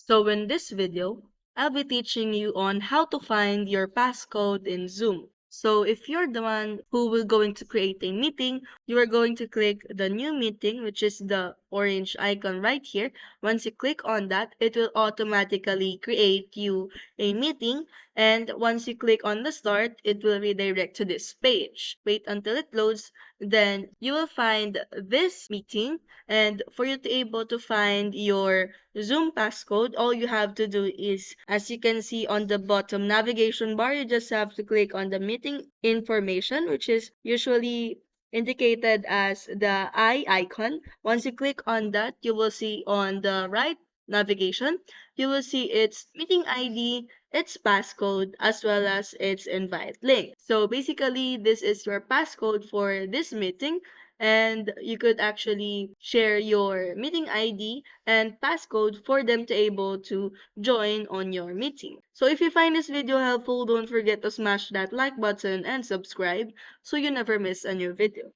So in this video, I'll be teaching you on how to find your passcode in Zoom. So if you're the one who will going to create a meeting, you are going to click the new meeting, which is the orange icon right here. Once you click on that, it will automatically create you a meeting. And once you click on the start, it will redirect to this page. Wait until it loads, then you will find this meeting. And for you to able to find your Zoom passcode, all you have to do is, as you can see on the bottom navigation bar, you just have to click on the meeting information, which is usually indicated as the eye icon. Once you click on that, you will see on the right navigation, you will see its meeting ID, its passcode, as well as its invite link. So basically, this is your passcode for this meeting, and you could actually share your meeting ID and passcode for them to able to join on your meeting. So if you find this video helpful, don't forget to smash that like button and subscribe so you never miss a new video.